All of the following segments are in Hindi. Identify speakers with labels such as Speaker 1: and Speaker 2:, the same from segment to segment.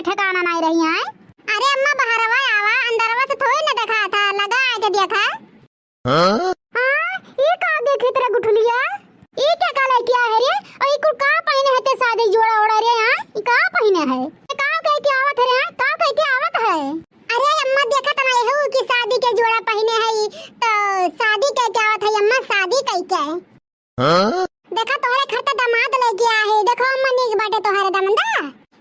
Speaker 1: ठिकाना नहीं रही है। अरे अम्मा बाहरवा आवा, अंदरवा से थोड़ी ना देखा था, लगा आके देखा। हां ये का देखे तेरा गुठलिया, ये क्या काला किया है रे? और ये का पहने है ते शादी जोड़ा ओड़ा रे? हां ये का पहने है? का कह के आवत है? का कह के आवत है? अरे अम्मा देखा त नहीं हो कि शादी के जोड़ा पहने है, तो शादी कह के आवत है अम्मा, शादी कह के। हां देखा तोहरे घर त दामाद लेके आए है, देखो अम्मा नीक बाटे तोहरे दामंदा।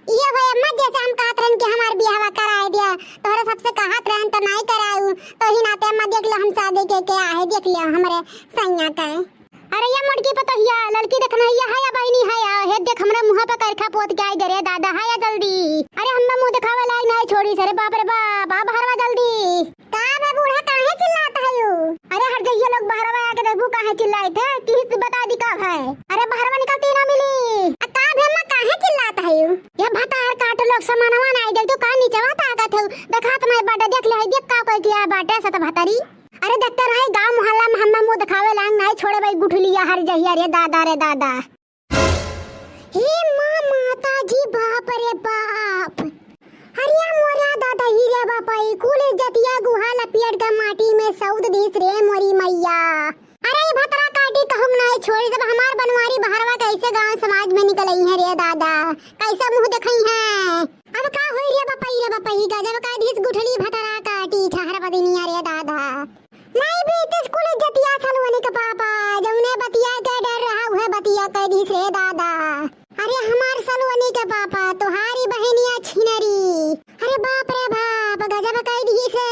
Speaker 1: ये भाई अम्मा जैसे हम कहत रहन कि हमार बियाह कराए दिया, तोहरे सबसे कहत रहन त नहीं कराऊ, तो ही नाते अम्मा देख लो हम शादी के आए है, देख लियो हमरे सैया के। अरे ये मुड़की पतहिया लड़की देखना ये है या बहनी है? हे देख हमरे मुंह पे करखा पोत के आई गरे दादा है या जल्दी। अरे हम मुंह दिखावे लायक नहीं छोड़ी सरे, बाप रे बाप आ बाहरवा जल्दी। का बे बूढ़ा काहे चिल्लात है यू? अरे हट जाइए लोग, बाहरवा आके देखू काहे चिल्लाए थे, किस बता दी का है? अरे बाहरवा निकलती ना मिली का बे अम्मा काहे चिल्लात है यू? ये भतार काट लोग सामानवा ना आई गई तो का नीचेवा ताकत है, देखात मैं बाटा देख ले, देख का कोई किया बाटा सत भतारी। अरे देखते रहे गांव मोहल्ला में हम मुंह दिखावे लांग नहीं छोड़े भाई गुठलिया हर जहिया रे दादा रे दादा। हे मां माता जी, बाप रे बाप, हरिया मोरा दादा ही रे बापा, कुल जतिया गुहा लपेट के माटी में सौद दिस रे मोरी मैया। अरे ये भतरा काटी कहूं नहीं छोड़ी, जब हमार बनवारी बाहरवा कैसे गांव समाज में निकलई है रे दादा, कैसे मुंह दिखाई है। अब का होई रे बापा ही गजब का दिस गुठली भतरा काटी ठहर बदनिया रे दादा। नहीं भी तो स्कूल जतिया सलवनी का पापा, जौने बतिया के डर रहा है बतिया कह दी से दादा। अरे हमार सलवनी के पापा तुम्हारी बहनिया छिनरी, अरे बाप रे बाप गजब कह दी से।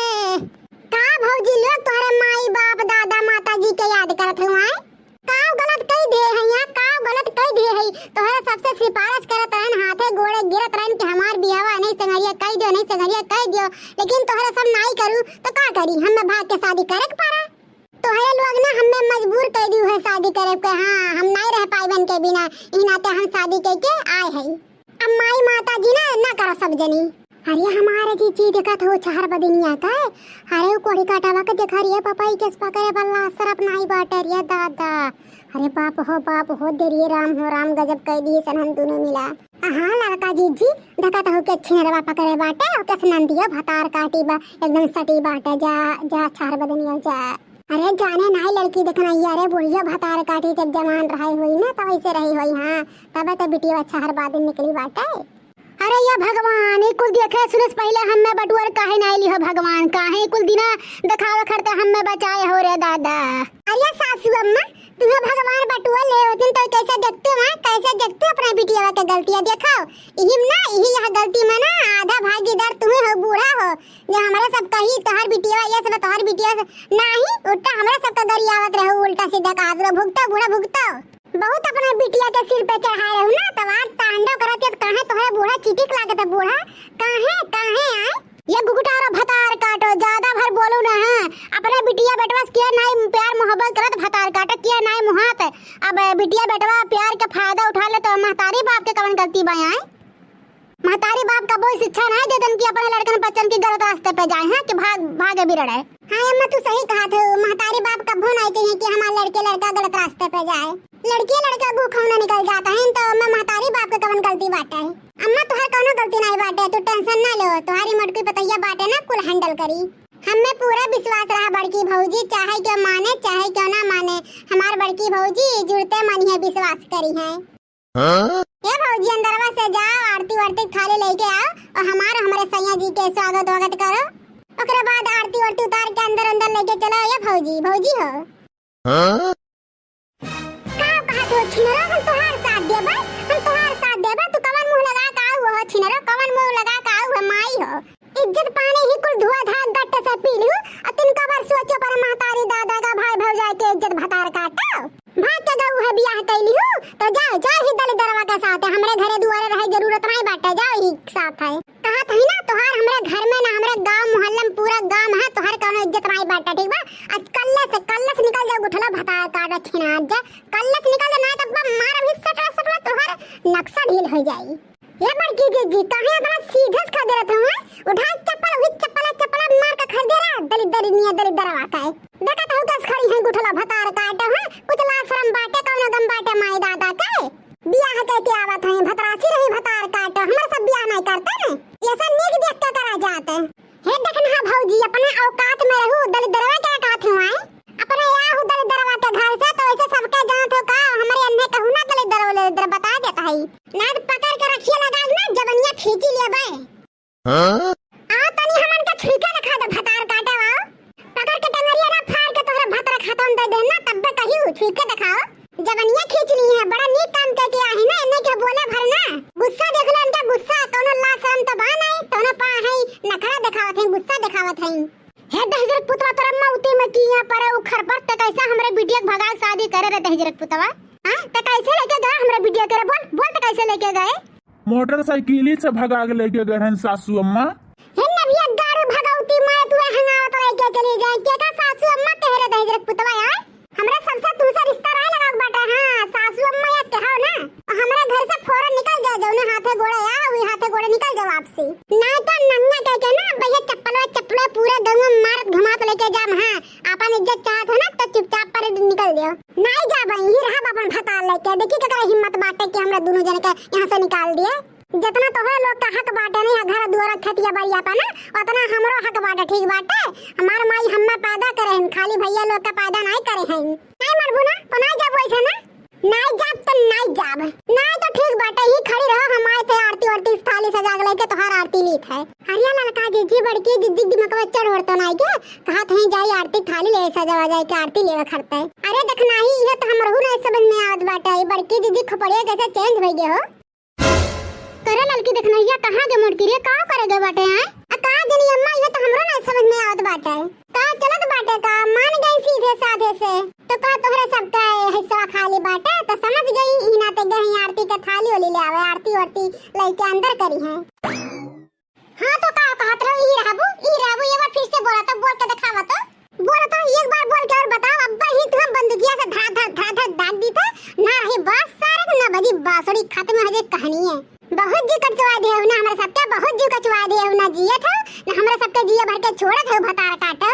Speaker 1: का भौजी लोग तुम्हारे माई बाप दादा माता जी के याद करत हुआ का गलत कह दे है, यहाँ का गलत कह दे है, तोहरा सबसे सिफारिश करत रहन, हाथे गोड़े गिरत रहन कि हमार बियाह नहीं संगरिया कह दियो, नहीं संगरिया कह दियो, लेकिन तोहरा सब नहीं करू तो का करी, हम भाग के शादी करे के पारा। तोहरे लोग ना हमें मजबूर कर दियो है शादी करे के। हां हम नहीं रह पाइबन के बिना, ई नाते हम शादी के आए है। अब माई माता जी ना करो सब जनी। अरे हमारे चीची देखत हो चार बदनिया का, अरे कोड़ी काटावा के देखा रिया पापा ही केस पकड़े बल्ला सर अपना ही बाटे रिया दादा। अरे बाप हो देरी राम गजब कह दी सन हम दोनों मिला। हाँ लड़का जीजी देखत हो के छिनरवा पकड़े बाटे और केस नंदिया भतार काटी बा एकदम सटी बाटे, जा चार बदनिया जा। अरे जाने नहीं लड़की देखना ही, अरे बुढ़िया भतार काटी जब जवान रही हुई ना तब ऐसे रही हुई। हाँ तब तो बिटिया अच्छा हर बाद निकली बाटे। अरे या भगवान कुल देखे सुने पहले हमें बटुअर काहे नहीं ली हो भगवान, काहे कुल दिना दिखावे खरते हमें बचाए हो रे दादा। अरे सासू अम्मा तुम्हें भगवान बटुअर ले होतिन तो कैसे देखते हो, कैसे देखते अपना बिटिया के गलतियां देखाओ। इहिम ना यह गलती में ना आधा भागीदार तुम्हें हो, बूढ़ा हो जो हमारा सब कही तोहर बिटिया ये सब तोहर बिटिया नहीं उल्टा हमारा सब का गरियावत रहो, उल्टा सीधा काज भुगता बूढ़ा भुगता बहुत अपना बिटिया के सिर पे चढ़ा रहे हो ना, तब आज तांडव करत कहां तोहरे बूढ़ा चिटिक लागत है, बूढ़ा काहे आए ये गुगटारा भतार काटो ज्यादा भर बोलो ना। अपने बिटिया बेटवा किया नहीं प्यार मोहब्बत करत भतार काटो किया नहीं मुहात। अब बिटिया बेटवा प्यार का फायदा उठा ले तो महतारी बाप के कवन गलती बयाए, महतारी बाप का कोई शिक्षा नहीं देतन कि अपने लड़कन बच्चन की गलत रास्ते पे जाए हैं कि भागे बिरड़े। हाँ अम्मा तू सही कहा था, महतारी बाप कभी नहीं चाहिए कि हमारा लड़का गलत रास्ते पे जाए, लड़का भूखा ना निकल जाता है तो मैं महतारी बाप के कवन गलती बाटे है। अम्मा तुहार कोनो गलती नहीं बाटे, तू टेंशन ना लो, तुम्हारी मोटकी पतैया बाटे ना कुल हैंडल करी। हमें पूरा विश्वास रहा बड़की भौजी, चाहे क्यों माने चाहे क्यों ना माने, हमार बड़की भौजी जुड़ते मन है विश्वास करी है। ये भौजी अंदरवा से जाओ, आरती वारती थाली लेके आओ और हमारे सैया जी के स्वागत वागत करो, ओकरे बाद आरती वारती उतार के अंदर लेके चलो। ये भौजी हो तो छिनरा हम तोहार साथ देबा तू कवन मुंह लगा का आऊ हो छिनरा, कवन मुंह लगा का आऊ है माई हो, इज्जत पाने ही कुल धुआ धाक गट्टे से पी लू और तिनका बार सोचो पर महतारी दादा का भाई भौजाई के इज्जत भतार काटो। भाग के गऊ है बियाह कैली हूं तो जाओ ही दल दरवा के साथ हमरे घरे दुआरे रहे जरूरत नहीं बाटे, जाओ ही साथ है कहा था ना तोहार हमरे घर में ना हमरे गांव मोहल्ला में पूरा गांव है, तोहार कोनो इज्जत नहीं बाटे ठीक बा। आज कल्ले से निकल जाओ गुठला भतार काटो छिना जा, कल्ले से निकल जा ना तब मार भी सटला तोहार नक्शा ढील हो जाई। ये बड़की जी कहां अपना सीधे खा दे रहा था, उठा चप्पल मार के खा दे रहा दलित दरवा का देखा तो कस खड़ी है गुठला भतार काटो है, कुछ लाशरम बाटे कौन गम बाटे माई दादा के बियाह के आवत है, भतरासी रही भतार काटो, हमरा सब बियाह नहीं करते ने, ये आ तनी हमन का छुईका दिखा दे भतार काटे वा पकड़ के टंगरिया ना फाड़ के तोहरा भतरा खत्म दे देना तब कहियो छुईका दिखाओ जवनिया खींच ली है बड़ा नीक काम करके आ है ना इन्हें के बोले भरना गुस्सा देखला इनका गुस्सा तोनो ला शर्म तो बा नहीं तोनो पा है नखरा दिखावत है गुस्सा दिखावत है हे दहजरत पुतवा तरम्मा उती में किया पर उखर पर त कैसा हमरे बिटिया के भगा शादी करे रे दहजरत पुतवा हां त कैसे लेके गए हमरे बिटिया करे बोल बोल त कैसे लेके गए
Speaker 2: मोटरसाइकिल से भगा के लेके गए हैं सासू अम्मा।
Speaker 1: हे नबिया गाड़ी भगाउती मैं तू हंगावत लेके चली जाए के का सासू अम्मा कह रे दहजरत पुतवा यार हमरा सबसे तू से रिश्ता रह लगा बाटा हां सासू अम्मा या कहो ना हमरा घर से फौरन निकल जा जौने हाथे गोड़े या वही हाथे गोड़े निकल जा वापसी नहीं तो नन्ना कह के ना भैया चप्पल पूरे गांव में मार घुमा के लेके जाम हां अपन इज्जत चाहत हो ना तो चुपचाप पर निकल दियो नहीं जा भाई ही रहा अपन भता लेके देखी ककरा हिम्मत बाटे कि हमरा दोनों जने के यहां से निकाल दिए जितना तोहरे लोग का हक बाटे नहीं घर दुआर खतिया बड़िया पा ना उतना हमरो हक बाटे ठीक बाटे हमार माई हम्मा पैदा करे हैं खाली भैया लोग का पैदा नहीं करे हैं नहीं मरबू ना तो नहीं जाब वैसे ना नहीं जाब तो नहीं जाब नहीं तो ठीक बाटे ही खड़ी रहो हमारे थे आरती थाली सजा के लेके तोहार आरती लीत है हरिया लड़का जीजी बड़की जीजी दिमाग में चढ़ तो नहीं के कहा थे जाई आरती थाली ले सजावा जाए के आरती लेवे खड़ते अरे देखना ही ये तो हमरहु नहीं समझ में आवत बाटे बड़की जीजी खपड़िया कैसे चेंज हो गए हो करे लड़की देखना ये कहां के मुड़की रे का करे गए बाटे हैं आ का जनी अम्मा ये तो हमरो नहीं समझ में आवत बाटे का चलत बाटे का मान गई सीधे साधे से तो का तोहरे सब का हिस्सा खाली बाटे तो समझ गई ही ना ते गई आरती के थाली ओली ले आवे आरती लेके अंदर करी है हां तो का कहत रहो ई रहबू ये बार फिर से बोला तो बोल के दिखावा तो बोला तो एक बार बोल के और बताओ अब्बा ही तुम बंदूकिया से धा दाग दी था ना रही बात सारे ना बजी बासुरी खत्म हो गई कहानी है बहुत जी कचवा दिया ना हमरा सबके बहुत जी कचवा दिया ना जिया था ना हमरा सबके जिया भर के छोड़त है भतार काट